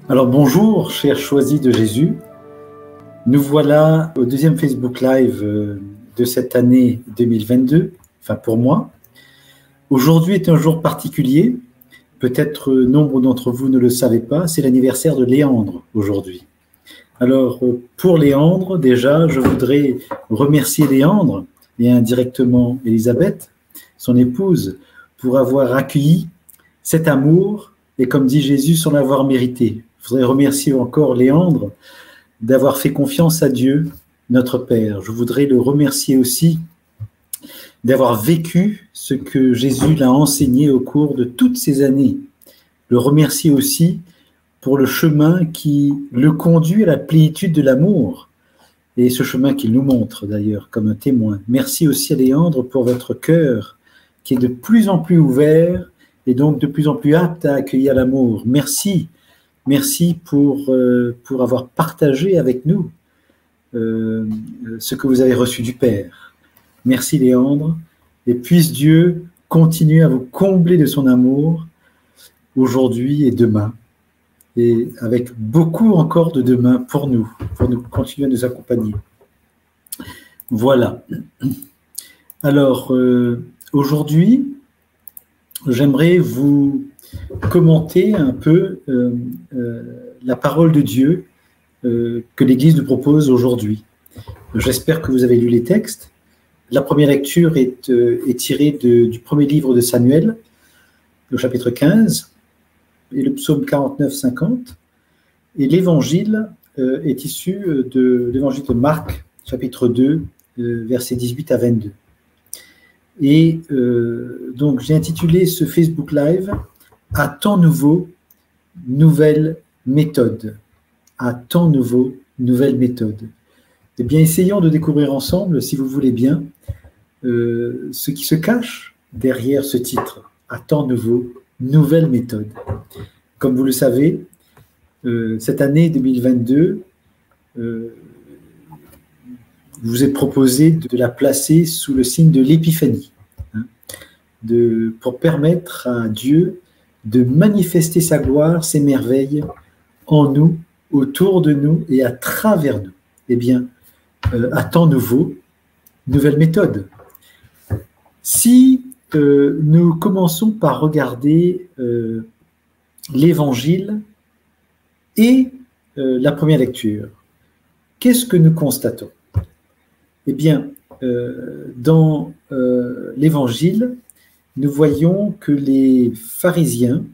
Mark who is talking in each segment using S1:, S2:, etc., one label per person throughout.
S1: Alors bonjour, chers choisis de Jésus. Nous voilà au deuxième Facebook Live de cette année 2022, enfin pour moi. Aujourd'hui est un jour particulier. Peut-être nombre d'entre vous ne le savez pas, c'est l'anniversaire de Léandre aujourd'hui. Alors pour Léandre, déjà, je voudrais remercier Léandre et indirectement Elisabeth, son épouse, pour avoir accueilli cet amour et comme dit Jésus, sans l'avoir mérité. Je voudrais remercier encore Léandre d'avoir fait confiance à Dieu, notre Père. Je voudrais le remercier aussi d'avoir vécu ce que Jésus l'a enseigné au cours de toutes ces années. Le remercier aussi pour le chemin qui le conduit à la plénitude de l'amour et ce chemin qu'il nous montre d'ailleurs comme un témoin. Merci aussi à Léandre pour votre cœur qui est de plus en plus ouvert et donc de plus en plus apte à accueillir l'amour. Merci pour avoir partagé avec nous ce que vous avez reçu du Père. Merci Léandre, et puisse Dieu continuer à vous combler de son amour aujourd'hui et demain, et avec beaucoup encore de demain pour nous continuer à nous accompagner. Voilà. Alors, aujourd'hui, j'aimerais vous commenter un peu la parole de Dieu que l'Église nous propose aujourd'hui. J'espère que vous avez lu les textes. La première lecture est tirée du premier livre de Samuel, le chapitre 15, et le psaume 49-50. Et l'évangile est issu de l'évangile de Marc, chapitre 2, versets 18 à 22. Et donc, j'ai intitulé ce Facebook Live « À temps nouveau, nouvelle méthode ». À temps nouveau, nouvelle méthode. Eh bien, essayons de découvrir ensemble, si vous voulez bien, ce qui se cache derrière ce titre. À temps nouveau, nouvelle méthode. Comme vous le savez, cette année 2022, vous est proposé de la placer sous le signe de l'épiphanie, pour permettre à Dieu de manifester sa gloire, ses merveilles en nous, autour de nous et à travers nous. Eh bien, à temps nouveau, nouvelle méthode. Si nous commençons par regarder l'Évangile et la première lecture, qu'est-ce que nous constatons? Eh bien, dans l'Évangile, nous voyons que les pharisiens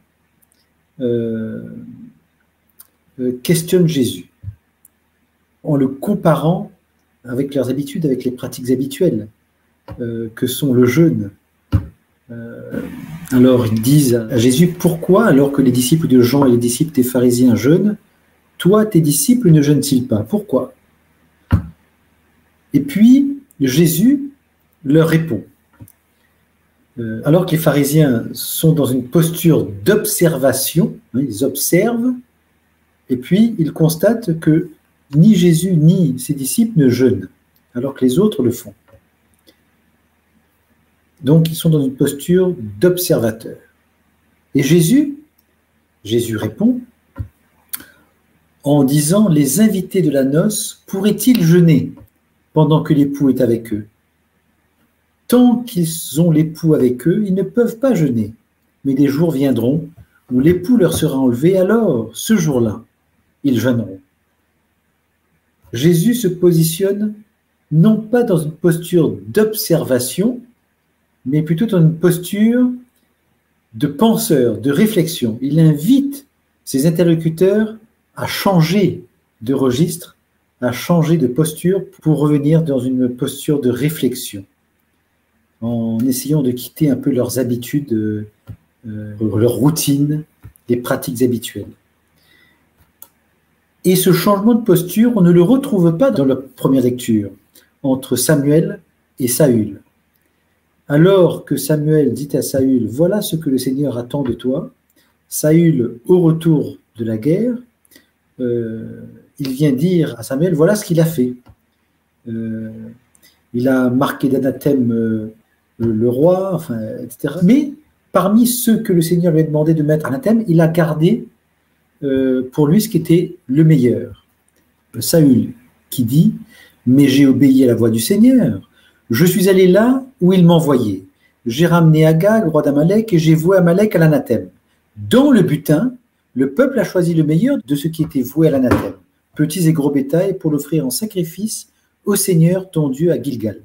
S1: questionnent Jésus en le comparant avec leurs habitudes, avec les pratiques habituelles que sont le jeûne. Alors, ils disent à Jésus, pourquoi, alors que les disciples de Jean et les disciples des pharisiens jeûnent, toi, tes disciples ne jeûnent-ils pas? Pourquoi? Et puis, Jésus leur répond. Alors que les pharisiens sont dans une posture d'observation, ils observent, et puis ils constatent que ni Jésus ni ses disciples ne jeûnent, alors que les autres le font. Donc, ils sont dans une posture d'observateur. Et Jésus répond en disant, les invités de la noce pourraient-ils jeûner pendant que l'époux est avec eux? Tant qu'ils ont l'époux avec eux, ils ne peuvent pas jeûner. Mais des jours viendront où l'époux leur sera enlevé, alors, ce jour-là, ils jeûneront. Jésus se positionne non pas dans une posture d'observation, mais plutôt dans une posture de penseur, de réflexion. Il invite ses interlocuteurs à changer de registre, à changer de posture pour revenir dans une posture de réflexion, en essayant de quitter un peu leurs habitudes, leur routine, les pratiques habituelles. Et ce changement de posture, on ne le retrouve pas dans la première lecture, entre Samuel et Saül. Alors que Samuel dit à Saül, voilà ce que le Seigneur attend de toi, Saül, au retour de la guerre, il vient dire à Samuel, voilà ce qu'il a fait. Il a marqué d'anathème le roi, etc. Mais parmi ceux que le Seigneur lui a demandé de mettre anathème, il a gardé pour lui ce qui était le meilleur. Saül qui dit « Mais j'ai obéi à la voix du Seigneur. Je suis allé là où il m'envoyait. J'ai ramené Agag, roi d'Amalek, et j'ai voué Amalek à l'anathème. Dans le butin, le peuple a choisi le meilleur de ce qui était voué à l'anathème, petits et gros bétail, pour l'offrir en sacrifice au Seigneur ton Dieu à Gilgal. »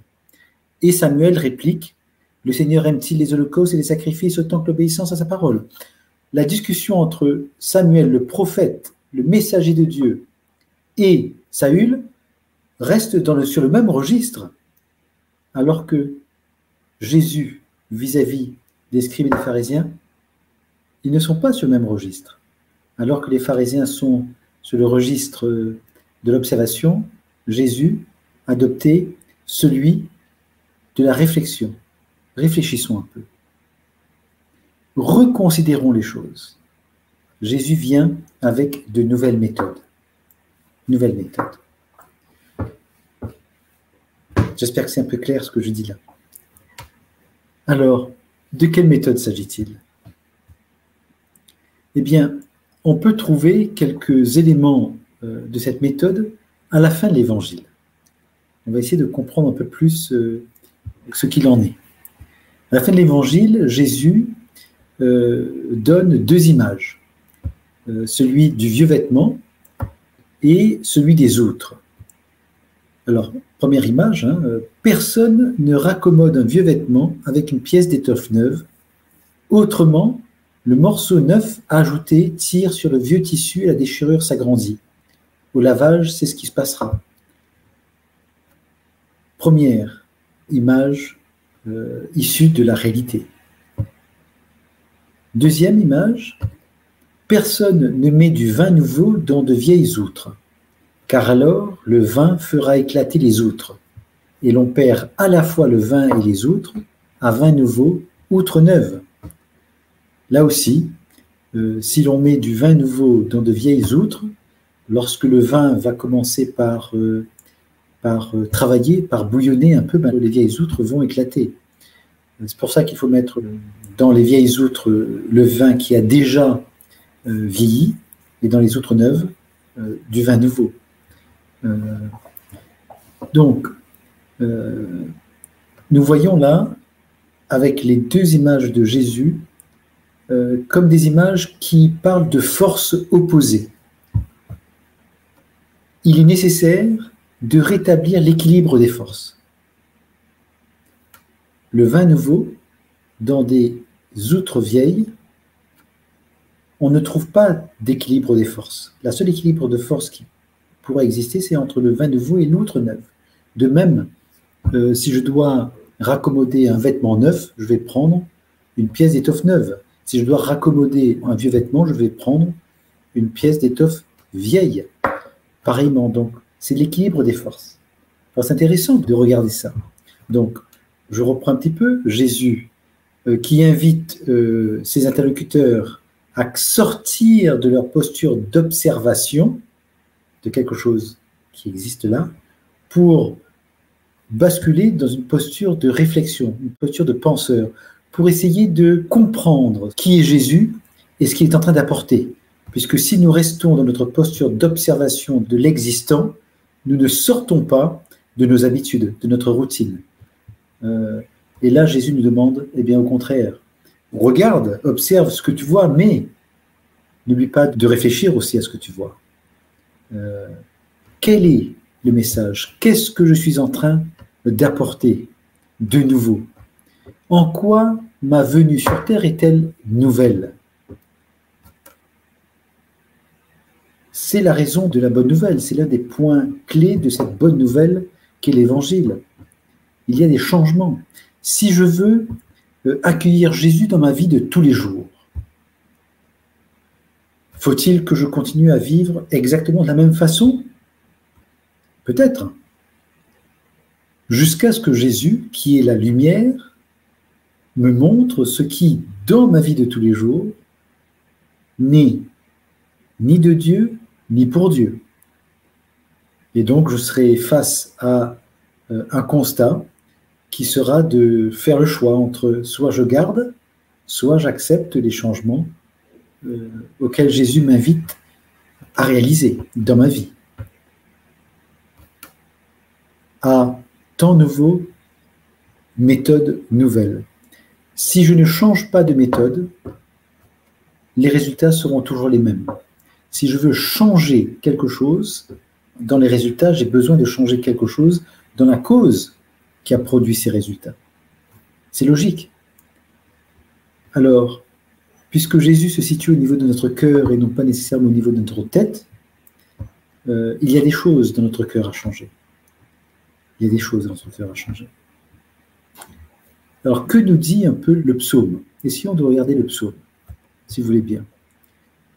S1: Et Samuel réplique « Le Seigneur aime-t-il les holocaustes et les sacrifices autant que l'obéissance à sa parole ?» La discussion entre Samuel, le prophète, le messager de Dieu, et Saül reste sur le même registre, alors que Jésus, vis-à-vis des scribes et des pharisiens, ils ne sont pas sur le même registre. Alors que les pharisiens sont sur le registre de l'observation, Jésus adoptait celui de la réflexion. Réfléchissons un peu. Reconsidérons les choses. Jésus vient avec de nouvelles méthodes. Nouvelles méthodes. J'espère que c'est un peu clair ce que je dis là. Alors, de quelle méthode s'agit-il? Eh bien, on peut trouver quelques éléments de cette méthode à la fin de l'Évangile. On va essayer de comprendre un peu plus ce qu'il en est. À la fin de l'Évangile, Jésus donne deux images, celui du vieux vêtement et celui des outres. Alors, première image, personne ne raccommode un vieux vêtement avec une pièce d'étoffe neuve. Autrement, le morceau neuf ajouté tire sur le vieux tissu et la déchirure s'agrandit. Au lavage, c'est ce qui se passera. Première image issue de la réalité. Deuxième image, personne ne met du vin nouveau dans de vieilles outres, car alors le vin fera éclater les outres, et l'on perd à la fois le vin et les outres, à vin nouveau, outre neuve. Là aussi, si l'on met du vin nouveau dans de vieilles outres, lorsque le vin va commencer par travailler, par bouillonner un peu, les vieilles outres vont éclater. C'est pour ça qu'il faut mettre dans les vieilles outres le vin qui a déjà vieilli, et dans les outres neuves, du vin nouveau. Donc, nous voyons là, avec les deux images de Jésus, comme des images qui parlent de forces opposées. Il est nécessaire de rétablir l'équilibre des forces. Le vin nouveau, dans des outres vieilles, on ne trouve pas d'équilibre des forces. La seule équilibre de force qui pourrait exister, c'est entre le vin nouveau et l'outre neuve. De même, si je dois raccommoder un vêtement neuf, je vais prendre une pièce d'étoffe neuve. Si je dois raccommoder un vieux vêtement, je vais prendre une pièce d'étoffe vieille. Pareillement, donc, c'est l'équilibre des forces. Alors, c'est intéressant de regarder ça. Donc, je reprends un petit peu. Jésus qui invite ses interlocuteurs à sortir de leur posture d'observation de quelque chose qui existe là, pour basculer dans une posture de réflexion, une posture de penseur, pour essayer de comprendre qui est Jésus et ce qu'il est en train d'apporter. Puisque si nous restons dans notre posture d'observation de l'existant, nous ne sortons pas de nos habitudes, de notre routine. Et là, Jésus nous demande, eh bien au contraire, regarde, observe ce que tu vois, mais n'oublie pas de réfléchir aussi à ce que tu vois. Quel est le message? Qu'est-ce que je suis en train d'apporter de nouveau? En quoi ma venue sur terre est-elle nouvelle? C'est la raison de la bonne nouvelle, c'est l'un des points clés de cette bonne nouvelle qu'est l'Évangile. Il y a des changements. Si je veux accueillir Jésus dans ma vie de tous les jours, faut-il que je continue à vivre exactement de la même façon? Peut-être. Jusqu'à ce que Jésus, qui est la lumière, me montre ce qui, dans ma vie de tous les jours, n'est ni de Dieu, ni pour Dieu. Et donc, je serai face à un constat qui sera de faire le choix entre soit je garde, soit j'accepte les changements auxquels Jésus m'invite à réaliser dans ma vie. À temps nouveau, méthode nouvelle. Si je ne change pas de méthode, les résultats seront toujours les mêmes. Si je veux changer quelque chose, dans les résultats, j'ai besoin de changer quelque chose dans la cause qui a produit ces résultats. C'est logique. Alors, puisque Jésus se situe au niveau de notre cœur et non pas nécessairement au niveau de notre tête, il y a des choses dans notre cœur à changer. Il y a des choses dans notre cœur à changer. Alors, que nous dit un peu le psaume? Essayons de regarder le psaume, si vous voulez bien.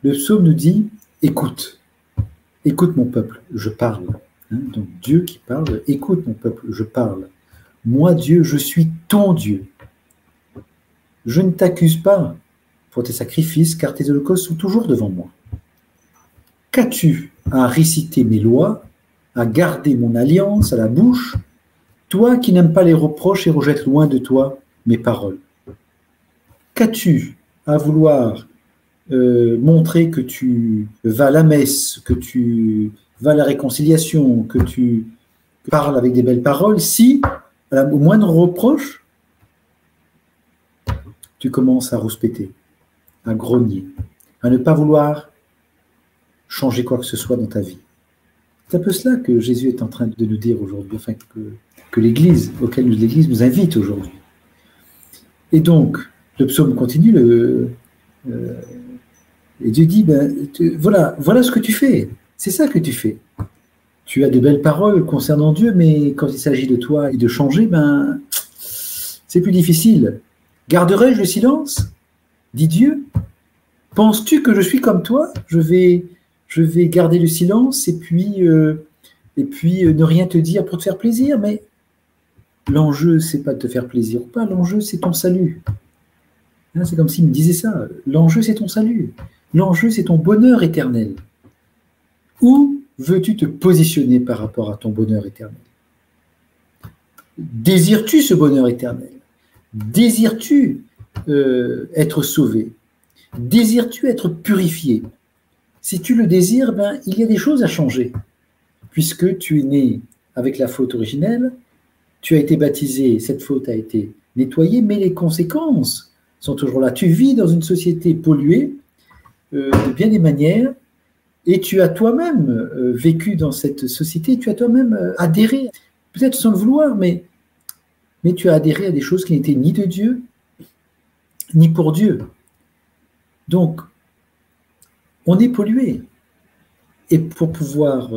S1: Le psaume nous dit, écoute, écoute mon peuple, je parle. Donc Dieu qui parle, écoute mon peuple, je parle. Moi, Dieu, je suis ton Dieu. Je ne t'accuse pas pour tes sacrifices, car tes holocaustes sont toujours devant moi. Qu'as-tu à réciter mes lois, à garder mon alliance à la bouche, toi qui n'aimes pas les reproches et rejettes loin de toi mes paroles? Qu'as-tu à vouloir montrer que tu vas à la messe, que tu vas à la réconciliation, que tu parles avec des belles paroles, si, au moindre reproche, tu commences à rouspéter, à grogner, à ne pas vouloir changer quoi que ce soit dans ta vie? C'est un peu cela que Jésus est en train de nous dire aujourd'hui, enfin que l'Église, auquel l'Église nous invite aujourd'hui. Et donc, le psaume continue, et Dieu dit, voilà ce que tu fais, c'est ça que tu fais. Tu as de belles paroles concernant Dieu, mais quand il s'agit de toi et de changer, c'est plus difficile. Garderai-je le silence? Dit Dieu. Penses-tu que je suis comme toi? Je vais garder le silence et puis ne rien te dire pour te faire plaisir, mais l'enjeu, c'est pas de te faire plaisir ou pas, l'enjeu, c'est ton salut. C'est comme s'il me disait ça. L'enjeu, c'est ton salut. L'enjeu, c'est ton bonheur éternel. Où veux-tu te positionner par rapport à ton bonheur éternel? Désires-tu ce bonheur éternel? Désires-tu être sauvé? Désires-tu être purifié? Si tu le désires, il y a des choses à changer. Puisque tu es né avec la faute originelle, tu as été baptisé, cette faute a été nettoyée, mais les conséquences sont toujours là. Tu vis dans une société polluée de bien des manières, et tu as toi-même vécu dans cette société, tu as toi-même adhéré, peut-être sans le vouloir, mais tu as adhéré à des choses qui n'étaient ni de Dieu, ni pour Dieu. Donc, on est pollué. Et pour pouvoir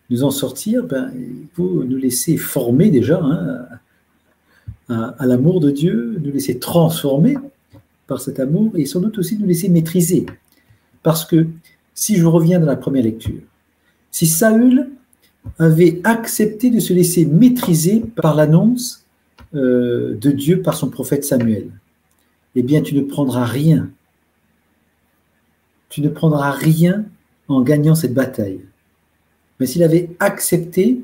S1: nous en sortir, il faut nous laisser former déjà à l'amour de Dieu, nous laisser transformer par cet amour, et sans doute aussi nous laisser maîtriser. Parce que, si je reviens dans la première lecture, si Saül avait accepté de se laisser maîtriser par l'annonce de Dieu par son prophète Samuel, eh bien tu ne prendras rien. Tu ne prendras rien en gagnant cette bataille. Mais s'il avait accepté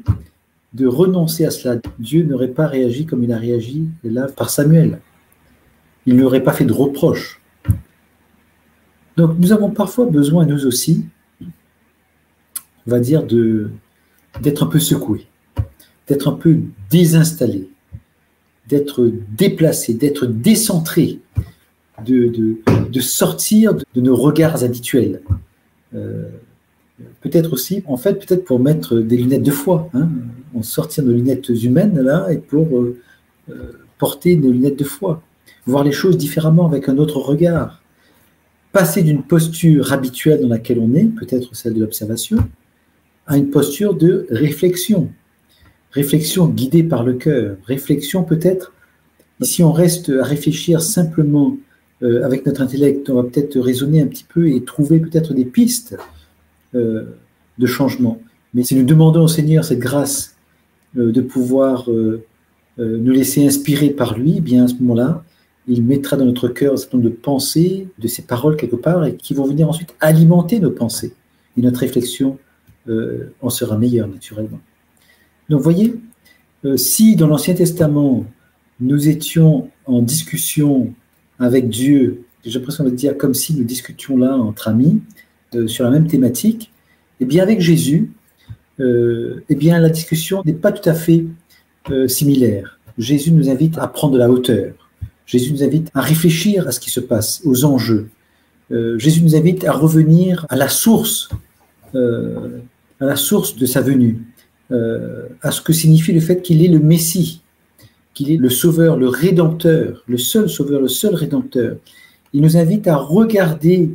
S1: de renoncer à cela, Dieu n'aurait pas réagi comme il a réagi là par Samuel. Il n'aurait pas fait de reproches. Donc nous avons parfois besoin, nous aussi, on va dire, d'être un peu secoués, d'être un peu désinstallés, d'être déplacés, d'être décentrés, de sortir de nos regards habituels. Peut-être aussi, en fait, peut-être pour mettre des lunettes de foi, en sortir nos lunettes humaines là et pour porter nos lunettes de foi, voir les choses différemment avec un autre regard, passer d'une posture habituelle dans laquelle on est, peut-être celle de l'observation, à une posture de réflexion, réflexion guidée par le cœur, réflexion peut-être, si on reste à réfléchir simplement avec notre intellect, on va peut-être raisonner un petit peu et trouver peut-être des pistes de changement. Mais si nous demandons au Seigneur cette grâce de pouvoir nous laisser inspirer par lui, bien à ce moment-là, il mettra dans notre cœur un certain nombre de pensées, de ces paroles quelque part, et qui vont venir ensuite alimenter nos pensées. Et notre réflexion en sera meilleure, naturellement. Donc, vous voyez, si dans l'Ancien Testament, nous étions en discussion avec Dieu, j'ai l'impression de dire comme si nous discutions là entre amis, sur la même thématique, Eh bien, avec Jésus, eh bien, la discussion n'est pas tout à fait similaire. Jésus nous invite à prendre de la hauteur. Jésus nous invite à réfléchir à ce qui se passe, aux enjeux. Jésus nous invite à revenir à la source de sa venue, à ce que signifie le fait qu'il est le Messie, qu'il est le Sauveur, le Rédempteur, le seul Sauveur, le seul Rédempteur. Il nous invite à regarder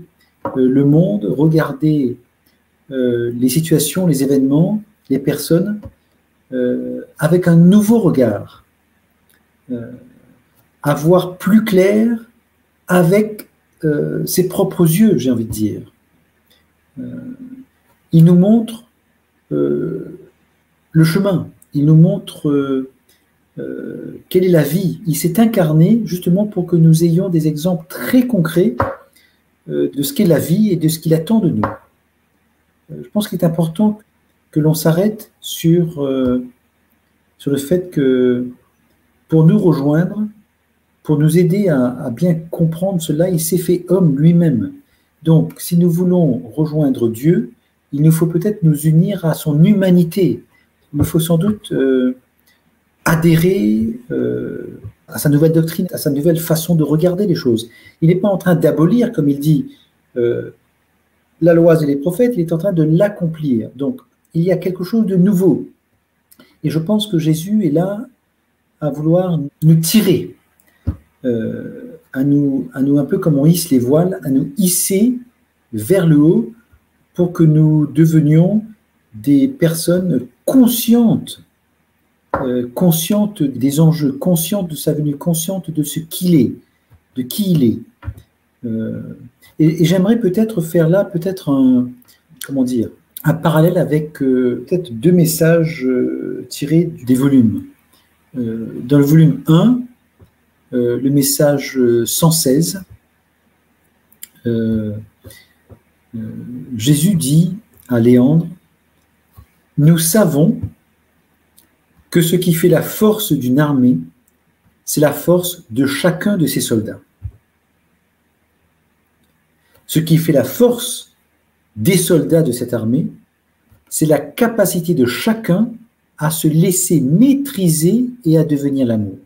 S1: le monde, regarder les situations, les événements, les personnes, avec un nouveau regard, à voir plus clair avec ses propres yeux, j'ai envie de dire. Il nous montre le chemin, il nous montre quelle est la vie. Il s'est incarné justement pour que nous ayons des exemples très concrets de ce qu'est la vie et de ce qu'il attend de nous. Je pense qu'il est important que l'on s'arrête sur le fait que pour nous rejoindre, pour nous aider à bien comprendre cela, il s'est fait homme lui-même. Donc, si nous voulons rejoindre Dieu, il nous faut peut-être nous unir à son humanité. Il nous faut sans doute adhérer à sa nouvelle doctrine, à sa nouvelle façon de regarder les choses. Il n'est pas en train d'abolir, comme il dit, la loi et les prophètes, il est en train de l'accomplir. Donc, il y a quelque chose de nouveau. Et je pense que Jésus est là à vouloir nous tirer, à nous un peu comme on hisse les voiles, à nous hisser vers le haut pour que nous devenions des personnes conscientes, conscientes des enjeux, conscientes de sa venue, conscientes de ce qu'il est, de qui il est. Et j'aimerais peut-être faire là un parallèle avec peut-être deux messages tirés des volumes. Dans le volume 1, le message 116, Jésus dit à Léandre, « Nous savons que ce qui fait la force d'une armée, c'est la force de chacun de ses soldats. Ce qui fait la force des soldats de cette armée, c'est la capacité de chacun à se laisser maîtriser et à devenir l'amour.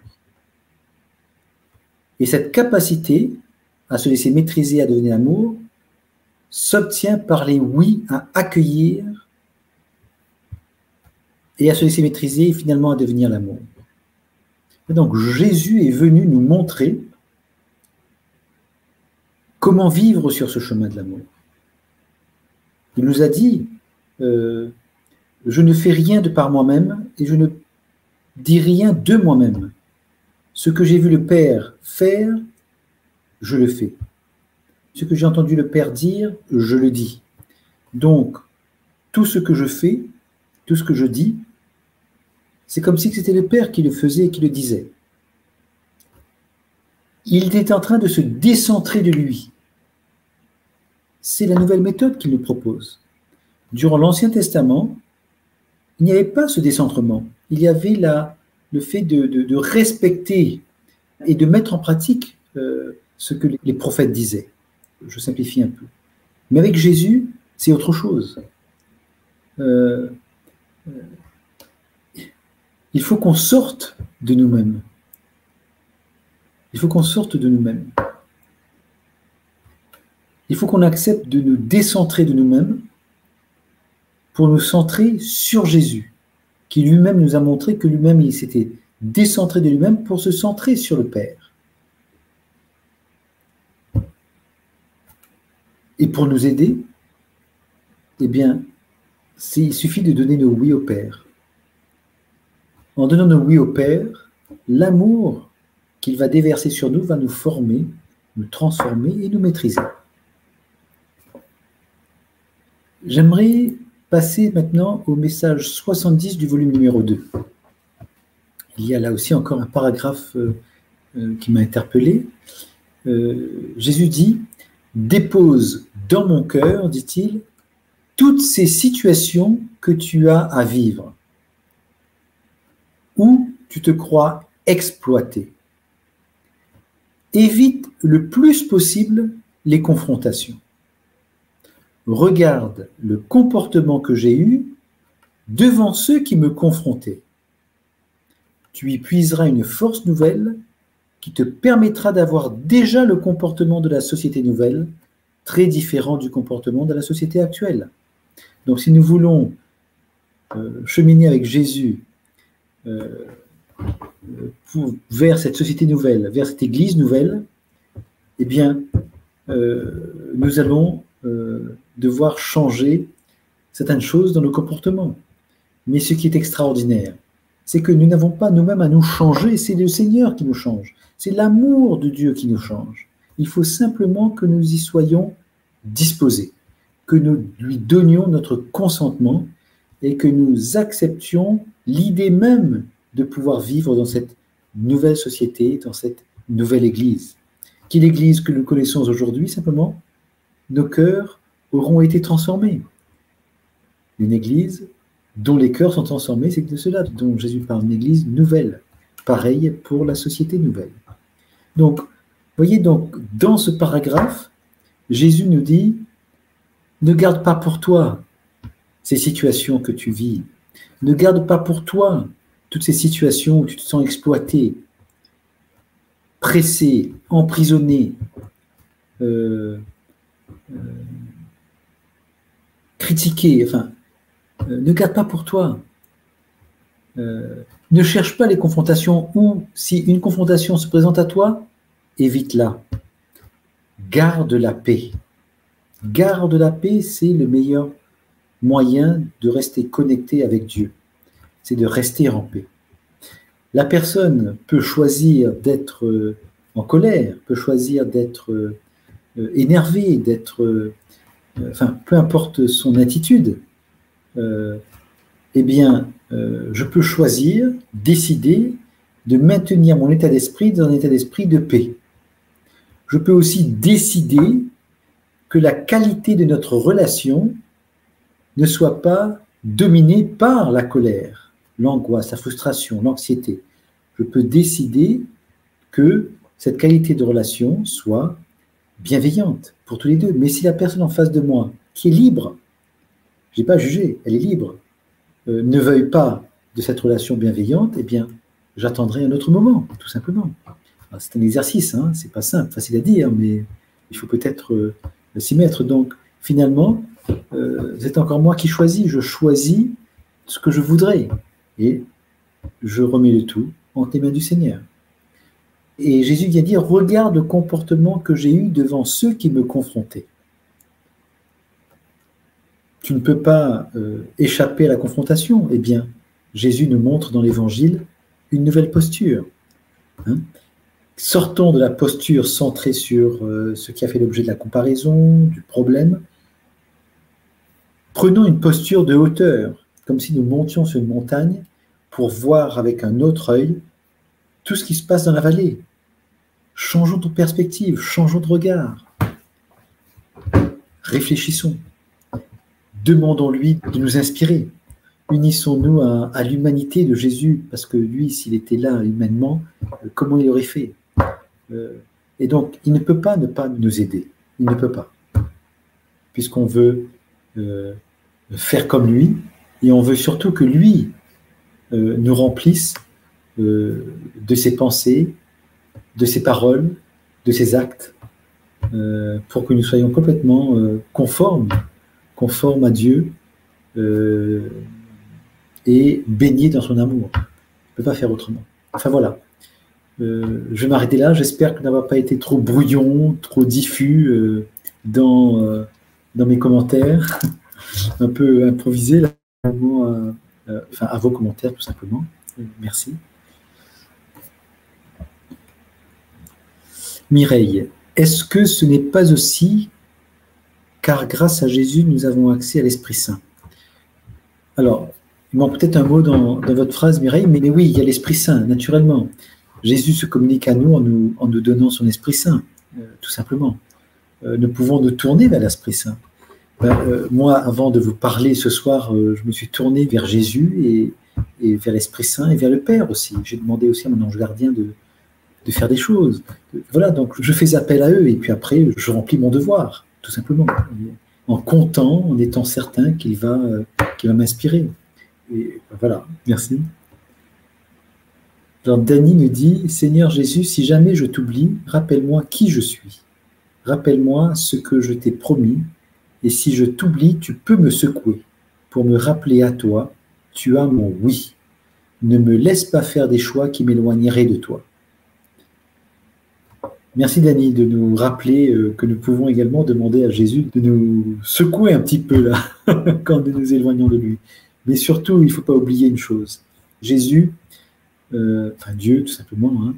S1: Et cette capacité à se laisser maîtriser et à devenir l'amour s'obtient par les oui à accueillir et à se laisser maîtriser et finalement à devenir l'amour. Et donc Jésus est venu nous montrer comment vivre sur ce chemin de l'amour. Il nous a dit je ne fais rien de par moi-même et je ne dis rien de moi-même. Ce que j'ai vu le Père faire, je le fais. Ce que j'ai entendu le Père dire, je le dis. Donc, tout ce que je fais, tout ce que je dis, c'est comme si c'était le Père qui le faisait et qui le disait. Il est en train de se décentrer de lui. C'est la nouvelle méthode qu'il nous propose. Durant l'Ancien Testament, il n'y avait pas ce décentrement. Il y avait le fait de respecter et de mettre en pratique ce que les prophètes disaient. Je simplifie un peu. Mais avec Jésus, c'est autre chose. Il faut qu'on sorte de nous-mêmes. Il faut qu'on sorte de nous-mêmes. Il faut qu'on accepte de nous décentrer de nous-mêmes pour nous centrer sur Jésus, qui lui-même nous a montré que lui-même, il s'était décentré de lui-même pour se centrer sur le Père. Et pour nous aider, eh bien, il suffit de donner nos oui au Père. En donnant nos oui au Père, l'amour qu'il va déverser sur nous va nous former, nous transformer et nous maîtriser. J'aimerais passer maintenant au message 70 du volume numéro 2. Il y a là aussi encore un paragraphe qui m'a interpellé. Jésus dit « Dépose dans mon cœur, dit-il, toutes ces situations que tu as à vivre, où tu te crois exploité. Évite le plus possible les confrontations. regarde le comportement que j'ai eu devant ceux qui me confrontaient. Tu y puiseras une force nouvelle qui te permettra d'avoir déjà le comportement de la société nouvelle, très différent du comportement de la société actuelle. Donc si nous voulons cheminer avec Jésus vers cette société nouvelle, vers cette Église nouvelle, eh bien, nous allons devoir changer certaines choses dans nos comportements. Mais ce qui est extraordinaire, c'est que nous n'avons pas nous-mêmes à nous changer, c'est le Seigneur qui nous change. C'est l'amour de Dieu qui nous change. Il faut simplement que nous y soyons disposés, que nous lui donnions notre consentement et que nous acceptions l'idée même de pouvoir vivre dans cette nouvelle société, dans cette nouvelle Église. Qui est l'Église que nous connaissons aujourd'hui, simplement, nos cœurs auront été transformés. Une Église dont les cœurs sont transformés, c'est de cela dont Jésus parle, une Église nouvelle. Pareil pour la société nouvelle. Donc, voyez, donc, dans ce paragraphe, Jésus nous dit, ne garde pas pour toi ces situations que tu vis. Ne garde pas pour toi toutes ces situations où tu te sens exploité, pressé, emprisonné, critiqué, enfin, ne garde pas pour toi. Ne cherche pas les confrontations ou si une confrontation se présente à toi, évite-la. Garde la paix. Garde la paix, c'est le meilleur moyen de rester connecté avec Dieu. C'est de rester en paix. La personne peut choisir d'être en colère, peut choisir d'être énervée, d'être... enfin, peu importe son attitude, eh bien, je peux choisir, décider de maintenir mon état d'esprit dans un état d'esprit de paix. Je peux aussi décider que la qualité de notre relation ne soit pas dominée par la colère, l'angoisse, la frustration, l'anxiété. Je peux décider que cette qualité de relation soit bienveillante pour tous les deux. Mais si la personne en face de moi, qui est libre, je n'ai pas jugé, elle est libre, ne veuille pas de cette relation bienveillante, eh bien, j'attendrai un autre moment, tout simplement. C'est un exercice, hein, c'est pas simple, facile à dire, mais il faut peut-être s'y mettre. Donc, finalement, c'est encore moi qui choisis. Je choisis ce que je voudrais et je remets le tout entre les mains du Seigneur. Et Jésus vient dire, regarde le comportement que j'ai eu devant ceux qui me confrontaient. Tu ne peux pas échapper à la confrontation. Eh bien, Jésus nous montre dans l'Évangile une nouvelle posture. Hein? Sortons de la posture centrée sur ce qui a fait l'objet de la comparaison, du problème. Prenons une posture de hauteur, comme si nous montions sur une montagne pour voir avec un autre œil tout ce qui se passe dans la vallée. Changeons de perspective, changeons de regard. Réfléchissons. Demandons-lui de nous inspirer. Unissons-nous à l'humanité de Jésus, parce que lui, s'il était là humainement, comment il aurait fait? Et donc, il ne peut pas ne pas nous aider. Il ne peut pas. Puisqu'on veut faire comme lui, et on veut surtout que lui nous remplisse de ses pensées, de ses paroles, de ses actes, pour que nous soyons complètement conformes à Dieu et baignés dans son amour. On ne peut pas faire autrement. Enfin voilà. Je vais m'arrêter là. J'espère que ça n'a pas été trop brouillon, trop diffus dans mes commentaires. Un peu improvisé, là, enfin, à vos commentaires, tout simplement. Merci. Mireille, est-ce que ce n'est pas aussi car grâce à Jésus, nous avons accès à l'Esprit Saint? Alors, il manque peut-être un mot dans votre phrase, Mireille, mais oui, il y a l'Esprit Saint, naturellement. Jésus se communique à nous en nous donnant son Esprit Saint, tout simplement. Nous pouvons nous tourner vers l'Esprit Saint. Moi, avant de vous parler ce soir, je me suis tourné vers Jésus et vers l'Esprit Saint et vers le Père aussi. J'ai demandé aussi à mon ange gardien de faire des choses. Voilà, donc je fais appel à eux et puis après, je remplis mon devoir, tout simplement. en comptant, en étant certain qu'il va m'inspirer. Et voilà, merci. Alors Dany nous dit, Seigneur Jésus, si jamais je t'oublie, rappelle-moi qui je suis. Rappelle-moi ce que je t'ai promis. Et si je t'oublie, tu peux me secouer pour me rappeler à toi, tu as mon oui. Ne me laisse pas faire des choix qui m'éloigneraient de toi. Merci Dany de nous rappeler que nous pouvons également demander à Jésus de nous secouer un petit peu là, quand nous nous éloignons de lui. Mais surtout, il ne faut pas oublier une chose. Jésus, Dieu tout simplement,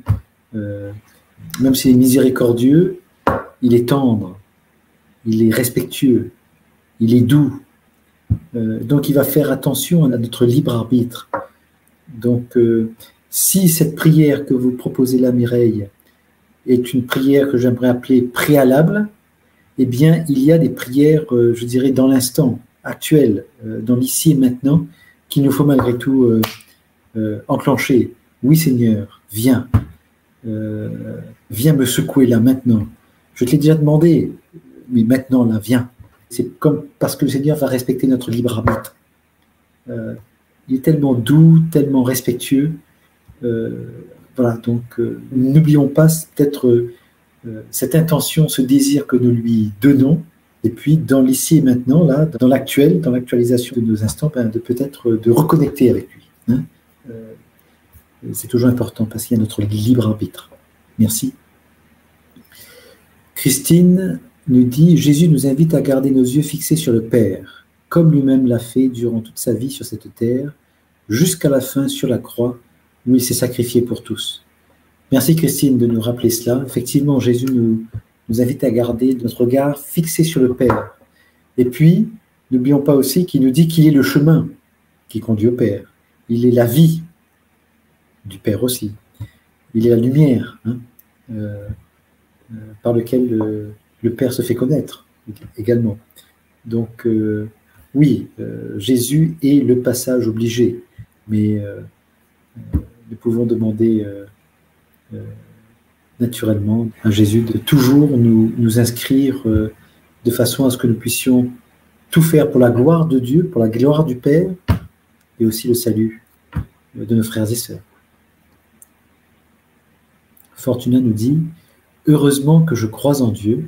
S1: même s'il est miséricordieux, il est tendre, il est respectueux, il est doux. Donc il va faire attention à notre libre arbitre. Donc si cette prière que vous proposez là, Mireille, est une prière que j'aimerais appeler préalable, eh bien, il y a des prières, je dirais, dans l'instant, actuel, dans l'ici et maintenant, qu'il nous faut malgré tout enclencher. Oui, Seigneur, viens. Viens me secouer là, maintenant. Je te l'ai déjà demandé, mais maintenant, là, viens. C'est comme parce que le Seigneur va respecter notre libre arbitre. Il est tellement doux, tellement respectueux. Voilà, donc n'oublions pas peut-être cette intention, ce désir que nous lui donnons, et puis dans l'ici et maintenant, là, dans l'actuel, dans l'actualisation de nos instants, de peut-être de reconnecter avec lui. C'est toujours important parce qu'il y a notre libre arbitre. Merci. Christine nous dit, Jésus nous invite à garder nos yeux fixés sur le Père, comme lui-même l'a fait durant toute sa vie sur cette terre, jusqu'à la fin sur la croix, où il s'est sacrifié pour tous. Merci Christine de nous rappeler cela. Effectivement, Jésus nous invite à garder notre regard fixé sur le Père. Et puis, n'oublions pas aussi qu'il nous dit qu'il est le chemin qui conduit au Père. Il est la vie du Père aussi. Il est la lumière par laquelle le Père se fait connaître également. Donc, oui, Jésus est le passage obligé, mais nous pouvons demander naturellement à Jésus de toujours nous inscrire de façon à ce que nous puissions tout faire pour la gloire de Dieu, pour la gloire du Père, et aussi le salut de nos frères et sœurs. Fortuna nous dit « Heureusement que je crois en Dieu,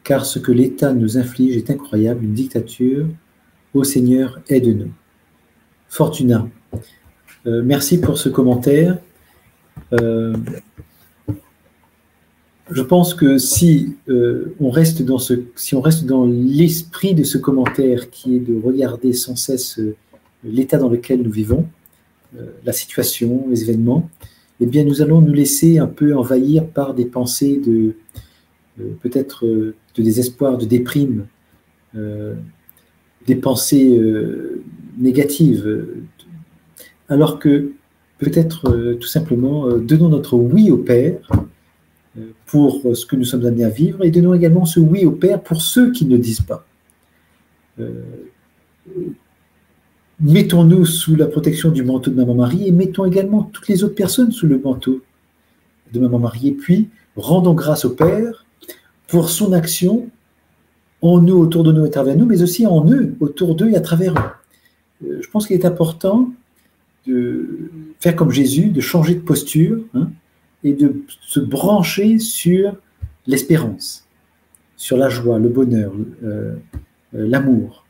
S1: car ce que l'État nous inflige est incroyable, une dictature. Ô Seigneur, aide-nous. » Fortuna, merci pour ce commentaire. Je pense que si on reste dans l'esprit de ce commentaire qui est de regarder sans cesse l'état dans lequel nous vivons, la situation, les événements, eh bien nous allons nous laisser un peu envahir par des pensées de peut-être de désespoir, de déprime, des pensées négatives, alors que peut-être tout simplement donnons notre oui au Père pour ce que nous sommes amenés à vivre, et donnons également ce oui au Père pour ceux qui ne disent pas. Mettons-nous sous la protection du manteau de Maman Marie, et mettons également toutes les autres personnes sous le manteau de Maman Marie, et puis rendons grâce au Père pour son action en nous, autour de nous et à travers nous, mais aussi en eux, autour d'eux et à travers eux. Je pense qu'il est important de faire comme Jésus, de changer de posture, et de se brancher sur l'espérance, sur la joie, le bonheur, l'amour,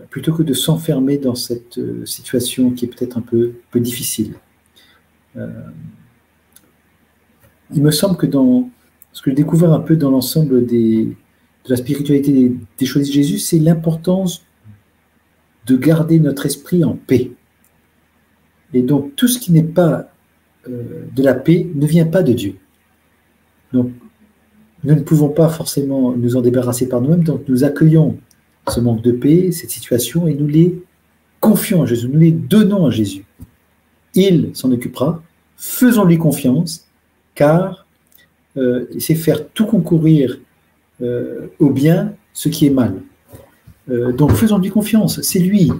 S1: plutôt que de s'enfermer dans cette situation qui est peut-être un peu difficile. Il me semble que ce que j'ai découvert un peu dans l'ensemble de la spiritualité des choses de Jésus, c'est l'importance de garder notre esprit en paix. Et donc, tout ce qui n'est pas de la paix ne vient pas de Dieu. Donc, nous ne pouvons pas forcément nous en débarrasser par nous-mêmes, donc nous accueillons ce manque de paix, cette situation, et nous les confions à Jésus, nous les donnons à Jésus. Il s'en occupera, faisons-lui confiance, car il sait faire tout concourir au bien ce qui est mal. Donc faisons-lui confiance, c'est lui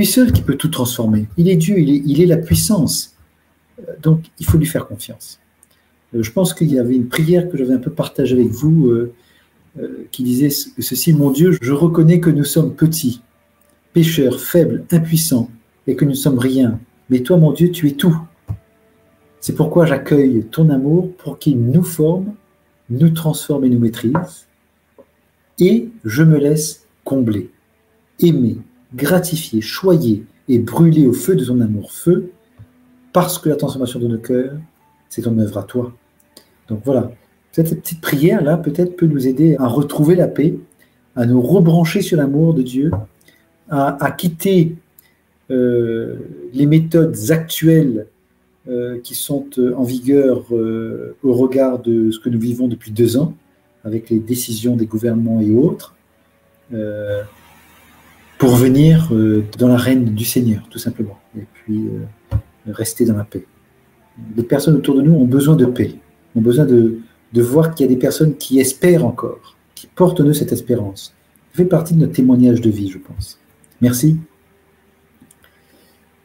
S1: seul qui peut tout transformer. Il est Dieu, il est la puissance. Donc il faut lui faire confiance. Je pense qu'il y avait une prière que j'avais un peu partagée avec vous qui disait ceci: mon Dieu, je reconnais que nous sommes petits, pécheurs, faibles, impuissants, et que nous ne sommes rien. Mais toi, mon Dieu, tu es tout. C'est pourquoi j'accueille ton amour pour qu'il nous forme, nous transforme et nous maîtrise. Et je me laisse combler, aimer, gratifier, choyer et brûler au feu de ton amour, feu, parce que la transformation de nos cœurs, c'est ton œuvre à toi. Donc voilà, cette petite prière-là, peut-être peut nous aider à retrouver la paix, à nous rebrancher sur l'amour de Dieu, à quitter les méthodes actuelles qui sont en vigueur au regard de ce que nous vivons depuis 2 ans, avec les décisions des gouvernements et autres, pour venir dans la règne du Seigneur, tout simplement, et puis rester dans la paix. Les personnes autour de nous ont besoin de paix, ont besoin de voir qu'il y a des personnes qui espèrent encore, qui portent en eux cette espérance. Ça fait partie de notre témoignage de vie, je pense. Merci.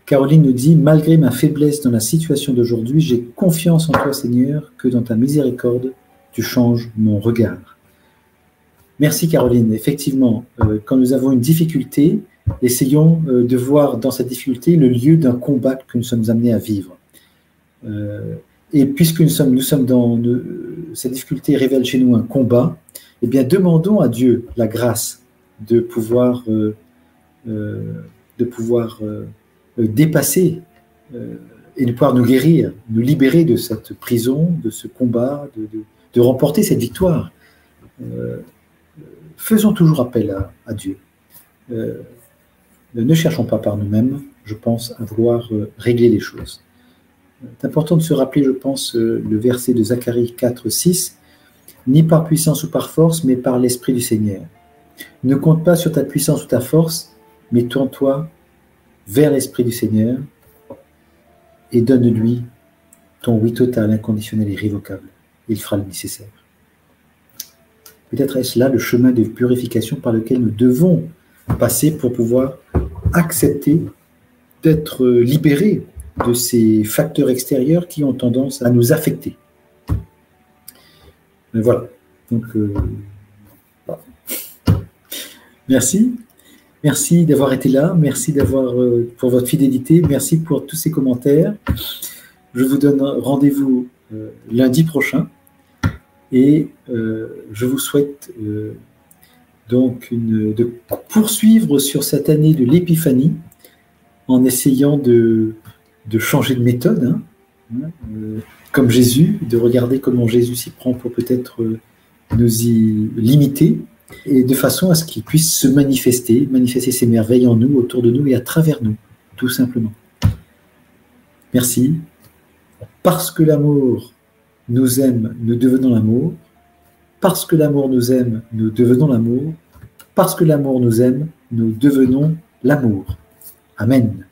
S1: Caroline nous dit: malgré ma faiblesse dans la situation d'aujourd'hui, j'ai confiance en toi, Seigneur, que dans ta miséricorde, tu changes mon regard. Merci, Caroline. Effectivement, quand nous avons une difficulté, essayons de voir dans cette difficulté le lieu d'un combat que nous sommes amenés à vivre. Et puisque nous sommes dans cette difficulté révèle chez nous un combat, eh bien, demandons à Dieu la grâce de pouvoir dépasser et de pouvoir nous guérir, nous libérer de cette prison, de ce combat, de remporter cette victoire. Faisons toujours appel à Dieu. Ne cherchons pas par nous-mêmes, je pense, à vouloir régler les choses. C'est important de se rappeler, je pense, le verset de Zacharie 4, 6, « Ni par puissance ou par force, mais par l'Esprit du Seigneur. Ne compte pas sur ta puissance ou ta force, mais tourne-toi vers l'Esprit du Seigneur et donne-lui ton oui total, inconditionnel et irrévocable. Il fera le nécessaire. » Peut-être est-ce là le chemin de purification par lequel nous devons passer pour pouvoir accepter d'être libérés de ces facteurs extérieurs qui ont tendance à nous affecter. Mais voilà. Donc, voilà. Merci. Merci d'avoir été là. Merci pour votre fidélité. Merci pour tous ces commentaires. Je vous donne rendez-vous lundi prochain. Et je vous souhaite donc de poursuivre sur cette année de l'Épiphanie en essayant de changer de méthode, comme Jésus, de regarder comment Jésus s'y prend pour peut-être nous y limiter, et de façon à ce qu'il puisse se manifester ses merveilles en nous, autour de nous et à travers nous, tout simplement. Merci. Parce que l'amour nous aime, nous devenons l'amour. Parce que l'amour nous aime, nous devenons l'amour. Parce que l'amour nous aime, nous devenons l'amour. Amen.